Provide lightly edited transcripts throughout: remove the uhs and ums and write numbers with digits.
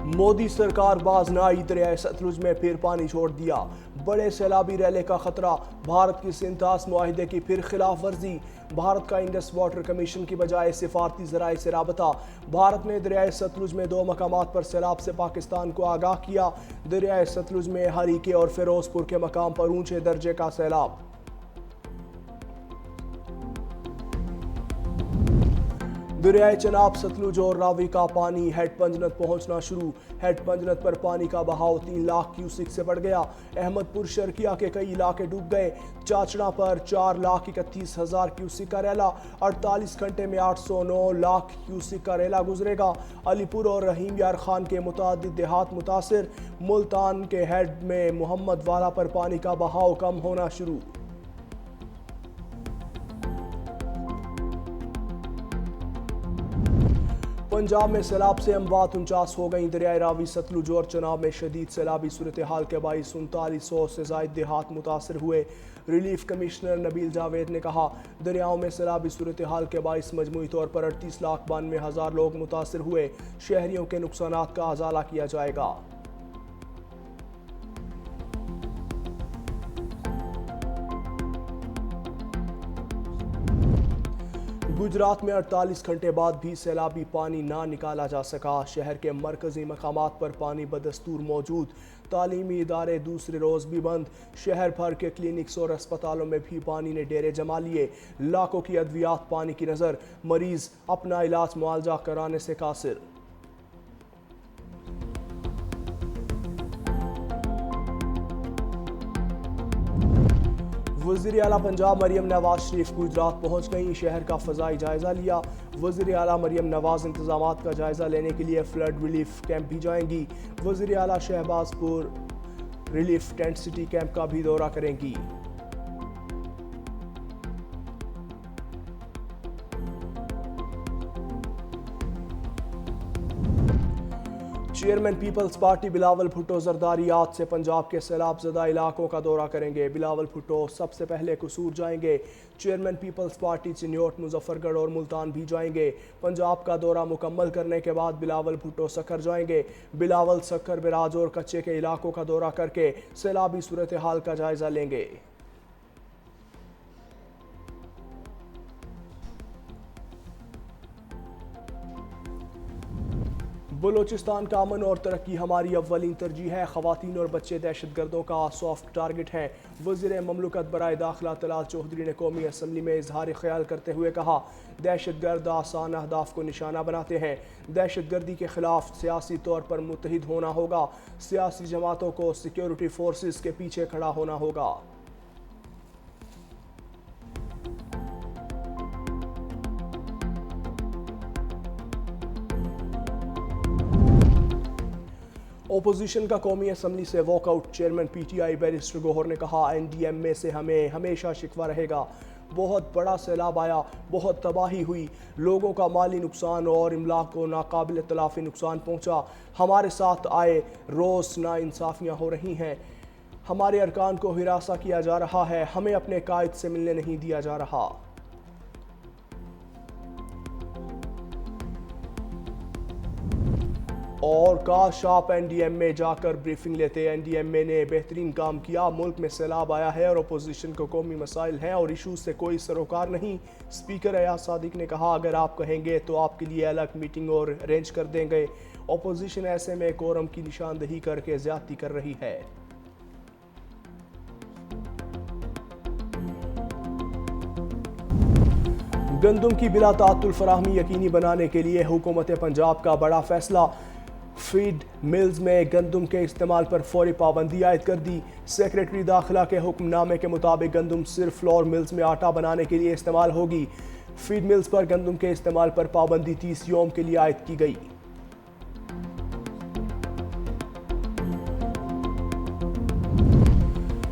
مودی سرکار باز نہ آئی، دریائے ستلج میں پھر پانی چھوڑ دیا، بڑے سیلابی ریلے کا خطرہ، بھارت کی سنتاس معاہدے کی پھر خلاف ورزی، بھارت کا انڈس واٹر کمیشن کی بجائے سفارتی ذرائع سے رابطہ، بھارت نے دریائے ستلج میں 2 مقامات پر سیلاب سے پاکستان کو آگاہ کیا، دریائے ستلج میں ہریکے اور فیروز پور کے مقام پر اونچے درجے کا سیلاب۔ دریائے چناب، ستلج اور راوی کا پانی ہیڈ پنجنت پہنچنا شروع، ہیڈ پنجنت پر پانی کا بہاؤ 3 لاکھ کیوسک سے بڑھ گیا، احمد پور شرقیہ کے کئی علاقے ڈوب گئے، چاچڑا پر 4,31,000 کیوسک کا ریلا، 48 گھنٹے میں 809 لاکھ کیوسک کا ریلا گزرے گا، علی پور اور رحیم یار خان کے متعدد دیہات متاثر، ملتان کے ہیڈ میں محمد والا پر پانی کا بہاؤ کم ہونا شروع۔ پنجاب میں سیلاب سے اموات 49 ہو گئیں، دریائے راوی، ستلج اور چناب میں شدید سیلابی صورتحال کے باعث 3900 سے زائد دیہات متاثر ہوئے، ریلیف کمشنر نبیل جاوید نے کہا، دریاؤں میں سیلابی صورتحال کے باعث مجموعی طور پر 38,92,000 لوگ متاثر ہوئے، شہریوں کے نقصانات کا ازالہ کیا جائے گا۔ گجرات میں 48 گھنٹے بعد بھی سیلابی پانی نہ نکالا جا سکا، شہر کے مرکزی مقامات پر پانی بدستور موجود، تعلیمی ادارے دوسرے روز بھی بند، شہر بھر کے کلینکس اور اسپتالوں میں بھی پانی نے ڈیرے جما لیے، لاکھوں کی ادویات پانی کی نظر، مریض اپنا علاج معالجہ کرانے سے قاصر۔ وزیر اعلیٰ پنجاب مریم نواز شریف گجرات پہنچ گئیں، شہر کا فضائی جائزہ لیا، وزیر اعلیٰ مریم نواز انتظامات کا جائزہ لینے کے لیے فلڈ ریلیف کیمپ بھی جائیں گی، وزیر اعلیٰ شہباز پور ریلیف ٹینٹ سٹی کیمپ کا بھی دورہ کریں گی۔ چیئرمین پیپلز پارٹی بلاول بھٹو زرداری آج سے پنجاب کے سیلاب زدہ علاقوں کا دورہ کریں گے، بلاول بھٹو سب سے پہلے قصور جائیں گے، چیئرمین پیپلز پارٹی چنیوٹ، مظفر گڑھ اور ملتان بھی جائیں گے، پنجاب کا دورہ مکمل کرنے کے بعد بلاول بھٹو سکھر جائیں گے، بلاول سکھر براج اور کچے کے علاقوں کا دورہ کر کے سیلابی صورتحال کا جائزہ لیں گے۔ بلوچستان کا امن اور ترقی ہماری اولین ترجیح ہے، خواتین اور بچے دہشت گردوں کا سافٹ ٹارگٹ ہیں، وزیر مملکت برائے داخلہ طلال چودھری نے قومی اسمبلی میں اظہار خیال کرتے ہوئے کہا، دہشت گرد آسان اہداف کو نشانہ بناتے ہیں، دہشت گردی کے خلاف سیاسی طور پر متحد ہونا ہوگا، سیاسی جماعتوں کو سیکیورٹی فورسز کے پیچھے کھڑا ہونا ہوگا۔ اپوزیشن کا قومی اسمبلی سے walk out, chairman P T I barrister Gohar نے کہا، این ڈی ایم اے سے ہمیں ہمیشہ شکوہ رہے گا، بہت بڑا سیلاب آیا، بہت تباہی ہوئی، لوگوں کا مالی نقصان اور املاک کو ناقابل تلافی نقصان پہنچا، ہمارے ساتھ آئے روز ناانصافیاں ہو رہی ہیں، ہمارے ارکان کو ہراساں کیا جا رہا ہے، ہمیں اپنے قائد سے ملنے نہیں دیا جا رہا۔ اور کاش آپ این ڈی ایم میں جا کر بریفنگ لیتے، این ڈی ایم اے نے بہترین کام کیا، ملک میں سیلاب آیا ہے اور اپوزیشن کو قومی مسائل ہیں اور ایشوز سے کوئی سروکار نہیں، اسپیکر ایاز صادق نے کہا، اگر آپ کہیں گے تو آپ کے لیے الگ میٹنگ اور ارینج کر دیں گے، اپوزیشن ایسے میں کورم کی نشاندہی کر کے زیادتی کر رہی ہے۔ گندم کی بلا تعطل فراہمی یقینی بنانے کے لیے حکومت پنجاب کا بڑا فیصلہ، فیڈ ملز میں گندم کے استعمال پر فوری پابندی عائد کر دی، سیکریٹری داخلہ کے حکم نامے کے مطابق گندم صرف فلور ملز میں آٹا بنانے کے لیے استعمال ہوگی، فیڈ ملز پر گندم کے استعمال پر پابندی 30 یوم کے لیے عائد کی گئی۔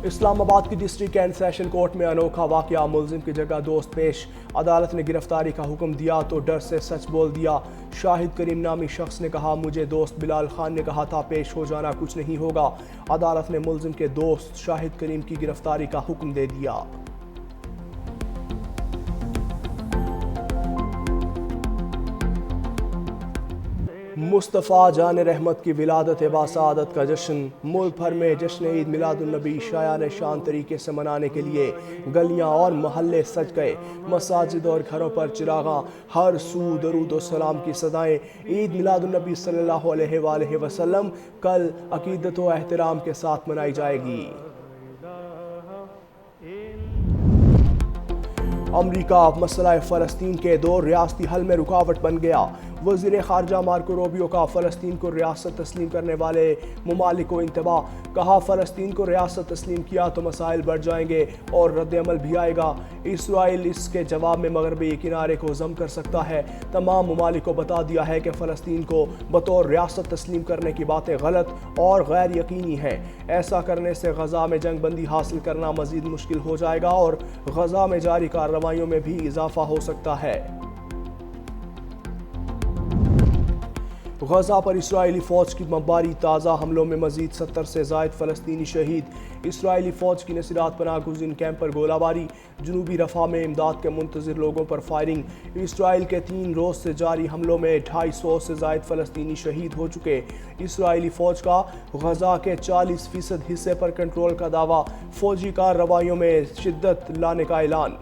اسلام آباد کی ڈسٹرکٹ اینڈ سیشن کورٹ میں انوکھا واقعہ، ملزم کی جگہ دوست پیش، عدالت نے گرفتاری کا حکم دیا تو ڈر سے سچ بول دیا، شاہد کریم نامی شخص نے کہا، مجھے دوست بلال خان نے کہا تھا پیش ہو جانا کچھ نہیں ہوگا، عدالت نے ملزم کے دوست شاہد کریم کی گرفتاری کا حکم دے دیا۔ مصطفیٰ جان رحمت کی ولادت باسعادت کا جشن ملک بھر میں جشن عید میلاد النبی شایان شان طریقے سے منانے کے لیے گلیاں اور محلے سج گئے، مساجد اور گھروں پر چراغاں، ہر سو درود و سلام کی صدائیں۔ عید میلاد النبی صلی اللہ علیہ وآلہ وسلم کل عقیدت و احترام کے ساتھ منائی جائے گی۔ امریکہ مسئلہ فلسطین کے دو ریاستی حل میں رکاوٹ بن گیا۔ وزیر خارجہ مارکو روبیو کا فلسطین کو ریاست تسلیم کرنے والے ممالک کو انتباہ، کہا فلسطین کو ریاست تسلیم کیا تو مسائل بڑھ جائیں گے اور رد عمل بھی آئے گا۔ اسرائیل اس کے جواب میں مغربی کنارے کو ضم کر سکتا ہے۔ تمام ممالک کو بتا دیا ہے کہ فلسطین کو بطور ریاست تسلیم کرنے کی باتیں غلط اور غیر یقینی ہیں۔ ایسا کرنے سے غزہ میں جنگ بندی حاصل کرنا مزید مشکل ہو جائے گا اور غزہ میں جاری کارروائیوں میں بھی اضافہ ہو سکتا ہے۔ غزہ پر اسرائیلی فوج کی بمباری، تازہ حملوں میں مزید 70 سے زائد فلسطینی شہید۔ اسرائیلی فوج کی نصیرات پناہ گزین کیمپ پر گولہ باری، جنوبی رفح میں امداد کے منتظر لوگوں پر فائرنگ۔ اسرائیل کے 3 روز سے جاری حملوں میں 250 سے زائد فلسطینی شہید ہو چکے۔ اسرائیلی فوج کا غزہ کے 40% حصے پر کنٹرول کا دعویٰ، فوجی کارروائیوں میں شدت لانے کا اعلان۔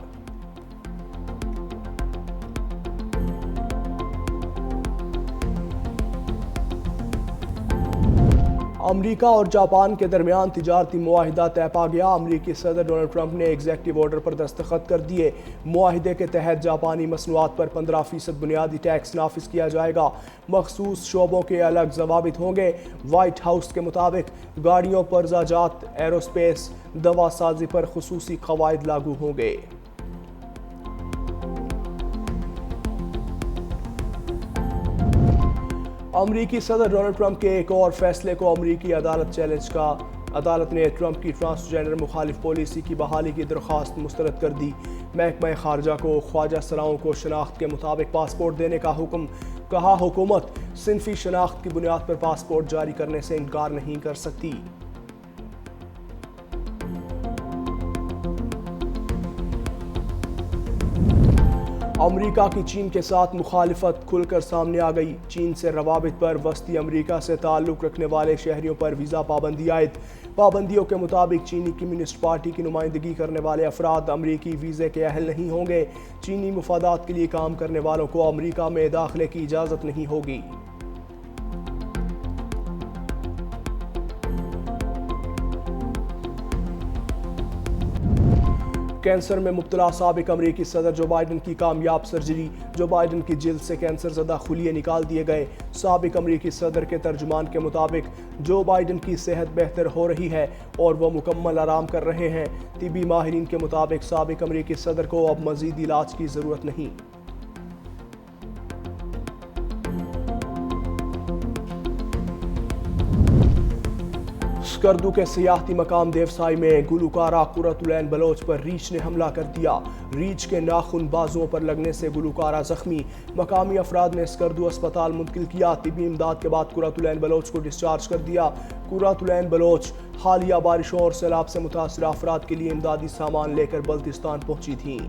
امریکہ اور جاپان کے درمیان تجارتی معاہدہ طے پا گیا۔ امریکی صدر ڈونلڈ ٹرمپ نے ایگزیکٹو آرڈر پر دستخط کر دیے۔ معاہدے کے تحت جاپانی مصنوعات پر 15% بنیادی ٹیکس نافذ کیا جائے گا۔ مخصوص شعبوں کے الگ ضوابط ہوں گے۔ وائٹ ہاؤس کے مطابق گاڑیوں پر زاجات، ایروسپیس، دوا سازی پر خصوصی قواعد لاگو ہوں گے۔ امریکی صدر ڈونلڈ ٹرمپ کے ایک اور فیصلے کو امریکی عدالت نے ٹرمپ کی ٹرانسجنڈر مخالف پالیسی کی بحالی کی درخواست مسترد کر دی۔ محکمہ خارجہ کو خواجہ سراؤں کو شناخت کے مطابق پاسپورٹ دینے کا حکم، کہا حکومت صنفی شناخت کی بنیاد پر پاسپورٹ جاری کرنے سے انکار نہیں کر سکتی۔ امریکہ کی چین کے ساتھ مخالفت کھل کر سامنے آ گئی۔ چین سے روابط پر وسطی امریکہ سے تعلق رکھنے والے شہریوں پر ویزا پابندی عائد۔ پابندیوں کے مطابق چینی کمیونسٹ پارٹی کی نمائندگی کرنے والے افراد امریکی ویزے کے اہل نہیں ہوں گے۔ چینی مفادات کے لیے کام کرنے والوں کو امریکہ میں داخلے کی اجازت نہیں ہوگی۔ کینسر میں مبتلا سابق امریکی صدر جو بائیڈن کی کامیاب سرجری، جو بائیڈن کی جلد سے کینسر زدہ خلیے نکال دیے گئے۔ سابق امریکی صدر کے ترجمان کے مطابق جو بائیڈن کی صحت بہتر ہو رہی ہے اور وہ مکمل آرام کر رہے ہیں۔ طبی ماہرین کے مطابق سابق امریکی صدر کو اب مزید علاج کی ضرورت نہیں۔ اسکردو کے سیاحتی مقام دیوسائی میں گلوکارہ قرۃ العین بلوچ پر ریچھ نے حملہ کر دیا۔ ریچھ کے ناخن بازوؤں پر لگنے سے گلوکارہ زخمی، مقامی افراد نے اسکردو اسپتال منتقل کیا۔ طبی امداد کے بعد قرۃ العین بلوچ کو ڈسچارج کر دیا۔ قرۃ العین بلوچ حالیہ بارشوں اور سیلاب سے متاثرہ افراد کے لیے امدادی سامان لے کر بلتستان پہنچی تھیں۔